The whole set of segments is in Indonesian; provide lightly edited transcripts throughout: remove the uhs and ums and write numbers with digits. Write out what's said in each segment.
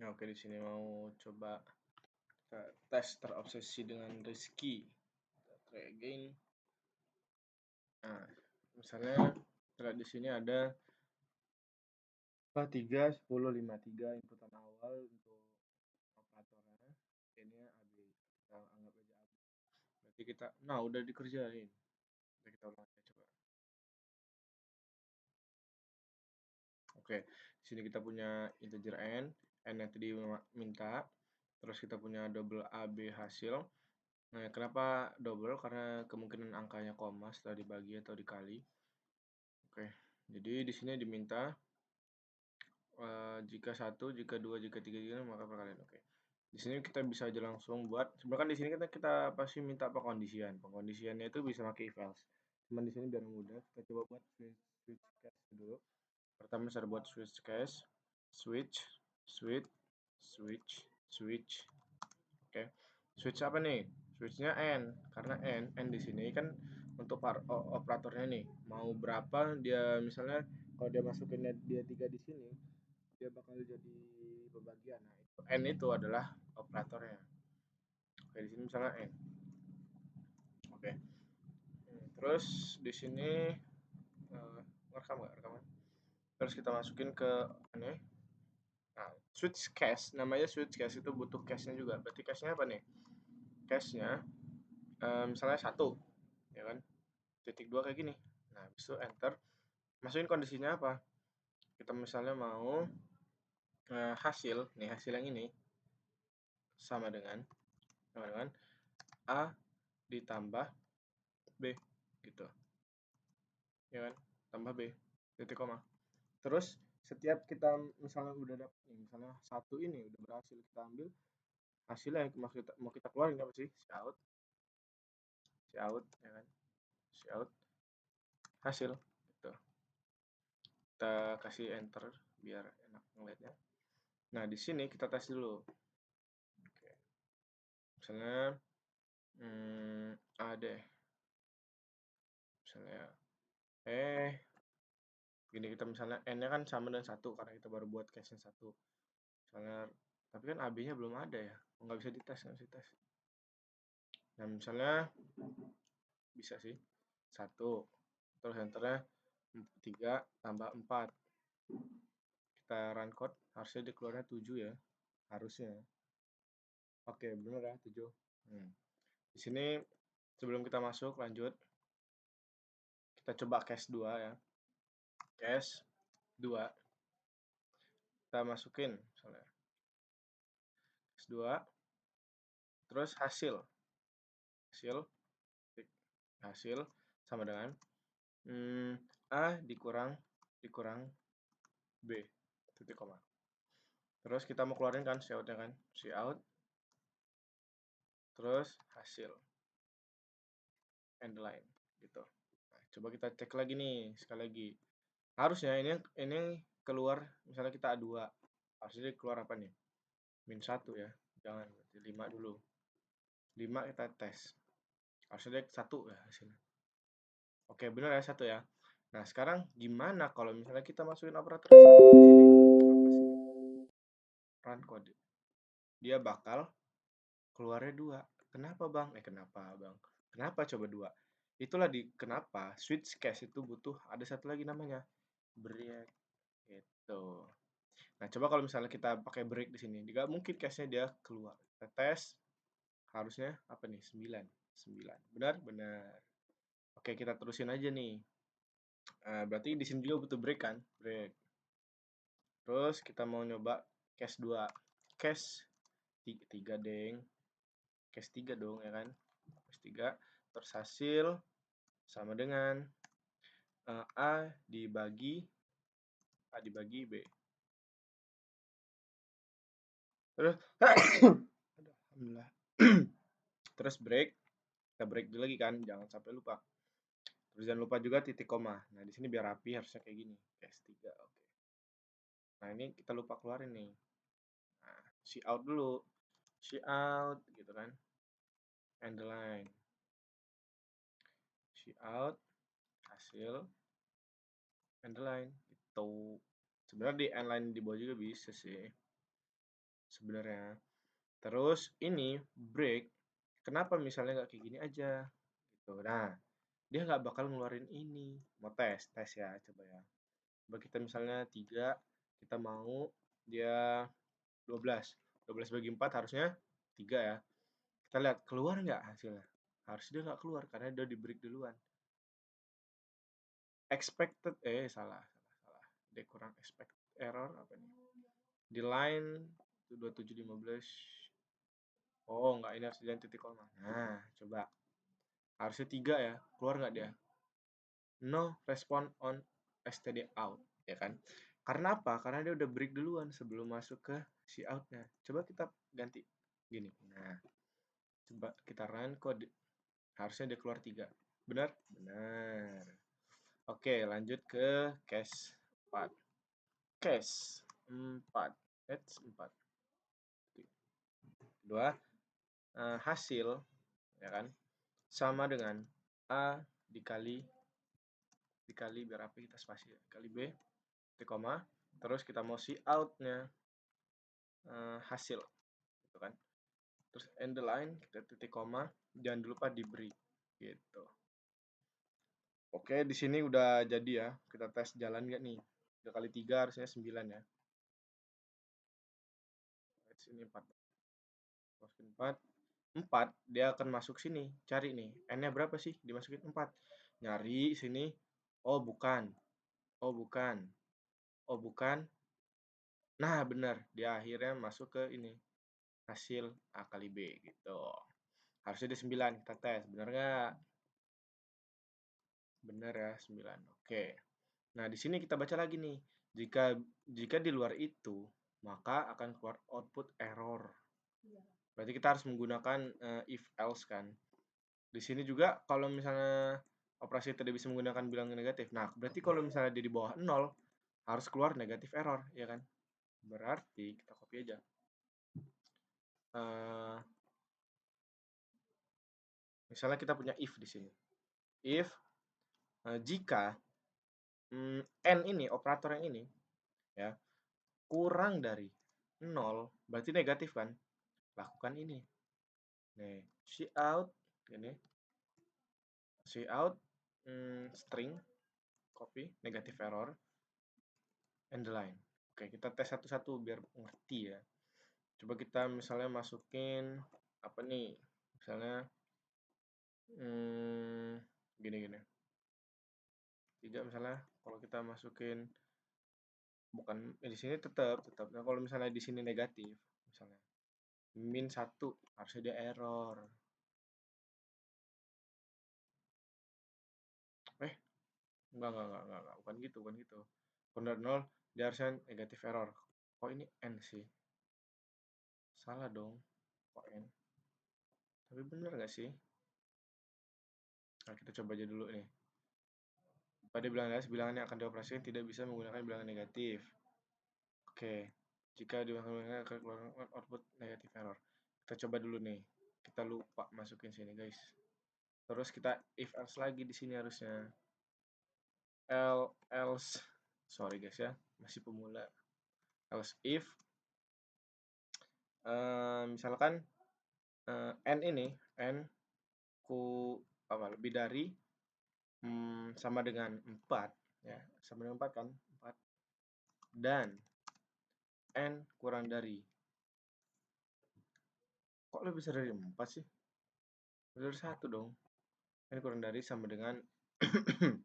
Nah, oke, di sini mau coba kita tes terobsesi dengan Rizky. Kita try again. Nah, misalnya kita di sini ada 3, 10, 5, 3 inputan awal untuk operatornya. Ini AB. Kita anggap aja AB. Berarti kita, nah udah dikerjain. Kita ulang aja coba. Oke, di sini kita punya integer n yang tadi minta. Terus kita punya double AB hasil. Nah, kenapa double? Karena kemungkinan angkanya koma setelah dibagi atau dikali. Oke, jadi di sini diminta jika 1, jika 2, jika 3, maka perkalian. Oke. Di sini kita bisa aja langsung buat. Sebenarnya kan di sini kita pasti minta pengkondisian. Pengkondisiannya itu bisa pakai if else. Cuman di sini biar mudah, kita coba buat switch case dulu. Pertama saya buat switch case, switch, switch. Oke. Switch apa nih? Switchnya n, karena n di sini kan untuk operatornya nih. Mau berapa dia, misalnya kalau dia masukinnya dia 3 di sini, dia bakal jadi pembagian. Nah, itu n itu adalah operatornya. Oke, di sini misalnya n. Oke. Terus di sini rekam nggak rekaman? Terus kita masukin ke ini. Nah, switch cache, namanya switch cache itu butuh cache-nya juga. Berarti cache-nya apa nih? Cache-nya misalnya 1, ya kan? Titik 2 kayak gini. Nah, habis itu enter. Masukin kondisinya apa? Kita misalnya mau hasil yang ini sama dengan A ditambah B gitu, ya kan? Tambah B titik koma. Terus setiap kita misalnya udah dapet nih, misalnya 1 ini udah berhasil kita ambil, hasilnya yang mau kita keluarin apa sih? Cout, ya kan? Cout hasil gitu. Kita kasih enter biar enak ngeliatnya. Nah, di sini kita tes dulu. Oke. Misalnya A deh. Misalnya gini, kita misalnya n-nya kan sama dengan 1 karena kita baru buat case-nya 1. Misalnya, tapi kan AB-nya belum ada ya. Nggak bisa dites, Nah, misalnya bisa sih 1, terus enternya 3 tambah 4. Kita run code, harusnya dikeluarnya 7 ya. Harusnya. Oke, bener ya, 7. Di sini sebelum kita masuk lanjut, kita coba case 2 ya. Case 2. Kita masukin misalnya case 2, terus hasil sama dengan A dikurang B titik koma. Terus kita mau keluarin kan cout-nya kan, cout, terus hasil end line gitu. Nah, coba kita cek lagi nih sekali lagi. Harusnya ini keluar, misalnya kita A2, harusnya keluar apa nih? -1 ya. Jangan, 5 dulu. 5 kita tes. Harusnya 1 ya hasilnya. Oke, benar ya 1 ya. Nah, sekarang gimana kalau misalnya kita masukin operator 1 di sini? Apa sih? Run code. Dia bakal keluarnya 2. Kenapa, Bang? Kenapa coba 2? Itulah kenapa switch cache itu butuh ada satu lagi namanya break gitu. Nah, coba kalau misalnya kita pakai break di sini, nggak mungkin cache-nya dia keluar. Kita tes, harusnya apa nih? 9. Benar? Benar. Oke, kita terusin aja nih. Berarti di sini juga butuh break kan? Break. Terus kita mau nyoba cache 2. Cache 3 deng. Cache 3 dong ya kan? Cache 3. Terus hasil sama dengan A dibagi B. Terus alhamdulillah. Terus break. Kita break dulu lagi kan, jangan sampai lupa. Terus jangan lupa juga titik koma. Nah, di sini biar rapi harusnya kayak gini. S3. Oke. Nah, ini kita lupa keluarin nih. Nah, cout dulu. Cout gitu kan. End line. Cout hasil end line gitu. Sebenarnya di end line di bawah juga bisa sih. sebenarnya. Terus ini break, kenapa misalnya nggak kayak gini aja gitu. Nah, dia nggak bakal ngeluarin ini. Mau tes ya, coba ya. Coba kita misalnya 3, kita mau dia 12. 12 bagi 4 harusnya 3 ya. Kita lihat keluar nggak hasilnya. Harusnya dia nggak keluar karena dia di break duluan. Expected, salah. Dia kurang expect error apa nih? Di line 2715. Oh, nggak, ini harus jadi titik koma. Nah, coba. Harusnya 3 ya. Keluar nggak dia? No respond on std out, ya kan? Karena apa? Karena dia udah break duluan sebelum masuk ke si outnya. Coba kita ganti gini. Nah, coba kita run code. Harusnya dia keluar 3. Benar? Benar. Oke, lanjut ke case 4. Case 4. That's 4. Kedua, hasil, ya kan? Sama dengan A dikali biar apa kita spasi ya, kali B titik koma, terus kita mau see outnya hasil gitu kan, terus end the line kita titik koma, jangan lupa di break gitu. Oke, di sini udah jadi ya, kita tes jalan nggak nih. 3 kali 3 harusnya 9 ya. Sini 4. 4 4 dia akan masuk sini, cari nih n-nya berapa sih, dimasukin 4, nyari sini, oh bukan, oh bukan, oh bukan. Nah, benar. Dia akhirnya masuk ke ini. Hasil A kali B gitu. Harusnya dia 9. Kita tes. Benar nggak? Benar ya, 9. Oke. Nah, di sini kita baca lagi nih. Jika di luar itu, maka akan keluar output error. Berarti kita harus menggunakan if else kan. Di sini juga kalau misalnya operasi tidak bisa menggunakan bilangan negatif. Nah, berarti kalau misalnya dia di bawah 0, harus keluar negatif error, ya kan? Berarti kita copy aja. Misalnya kita punya if di sini. If jika n ini, operator yang ini, ya, kurang dari 0, berarti negatif kan? Lakukan ini. Nih, cout, ini, cout, string, copy, negatif error, and the line. Oke, kita tes satu-satu biar ngerti ya. Coba kita misalnya masukin, apa nih, misalnya, gini. 3 misalnya, kalau kita masukin bukan di sini tetap. Nah, kalau misalnya di sini negatif, misalnya min 1, harusnya dia error. Enggak, bukan gitu. Kalau dari 0, dia harusnya negatif error. Kok ini n sih? Salah dong. Kok n? Tapi bener nggak sih? Nah, kita coba aja dulu nih. Pada bilangan negatif, bilangan yang akan dioperasikan tidak bisa menggunakan bilangan negatif. Oke, jika dimaksudkan akan keluar output negatif error. Kita coba dulu nih. Kita lupa masukin sini, guys. Terus kita if else lagi di sini harusnya. Else, sorry guys ya, masih pemula. Else if misalkan n ini, n ku apa lebih dari sama dengan 4 ya, sama dengan 4 kan, 4, dan n kurang dari, kok lebih besar dari 4 sih? Lebih dari 1 dong. N kurang dari sama dengan 4,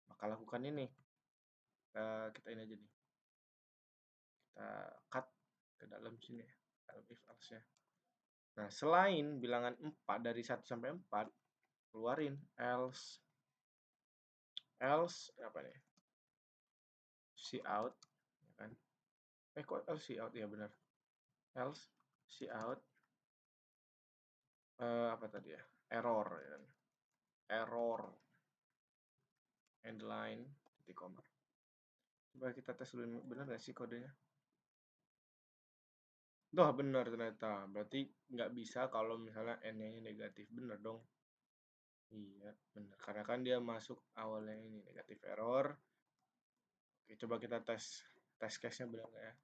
maka lakukan ini. Kita ini aja nih. Kita cut ke dalam sini ya, dalam if else-nya. Nah, selain bilangan 4 dari 1 sampai 4, keluarin else apa nih? Cout, ya kan? Kok else cout ya, benar. Else cout apa tadi ya? Error, ya kan? Error end line titik koma. Coba kita tes dulu, benar nggak sih kodenya? Doh, benar ternyata. Berarti nggak bisa kalau misalnya n-nya negatif. Bener dong. Iya, benar. Karena kan dia masuk awalnya ini negatif error. Oke, coba kita tes case-nya benar nggak ya?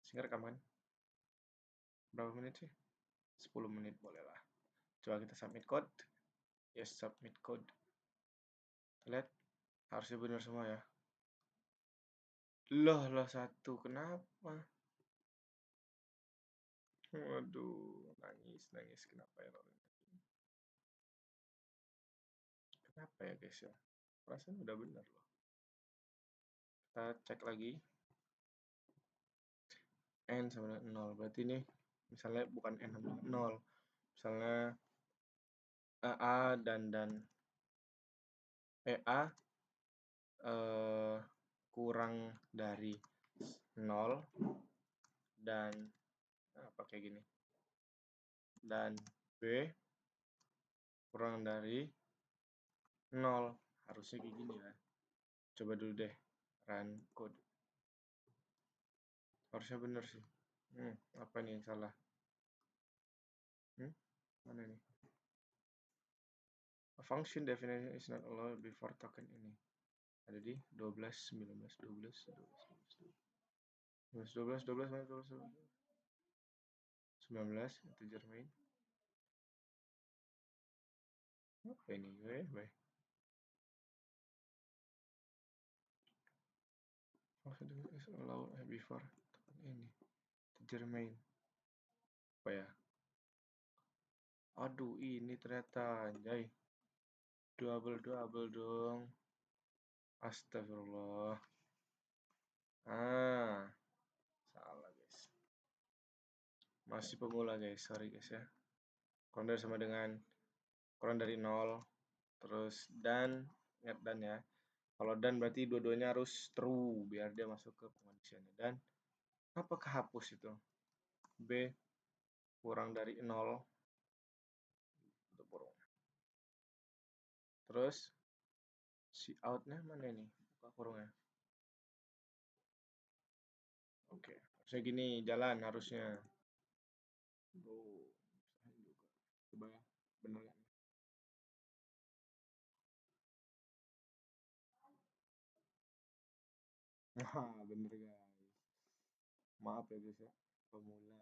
Singkat rekaman. Berapa menit sih? 10 menit boleh lah. Coba kita submit code. Yes, submit code. Lihat, harusnya benar semua ya. Loh, satu. Kenapa? Waduh, nangis. Kenapa ya? Kenapa ya guys ya? Perasaan udah benar loh. Kita cek lagi. N sama dengan 0. Berarti ini misalnya bukan N sama dengan 0. Misalnya A dan A kurang dari 0 dan apa kayak gini. Dan B kurang dari 0. Harusnya kayak gini ya. Coba dulu deh run code. Harusnya bener sih. Apa nih yang salah? Mana nih? A function definition is not allowed before token ini. Ada di 12, 19, 12, 19 integer main. Apa ini? Function is allowed before token ini. Integer main. Apa ya? Aduh, ini ternyata anjay. Double dong. Astagfirullah. Salah guys. Masih pemula guys, sorry guys ya. Kurang sama dengan kurang dari 0. Terus dan, ingat dan ya. Kalau dan berarti dua-duanya harus true biar dia masuk ke pengondisiannya. Dan apa kehapus itu? B kurang dari 0. Terus si outnya mana ini? Buka kurungnya. Oke, harusnya gini jalan harusnya. Coba ya, bener ya. Bener guys. Maaf ya guys ya, pemula.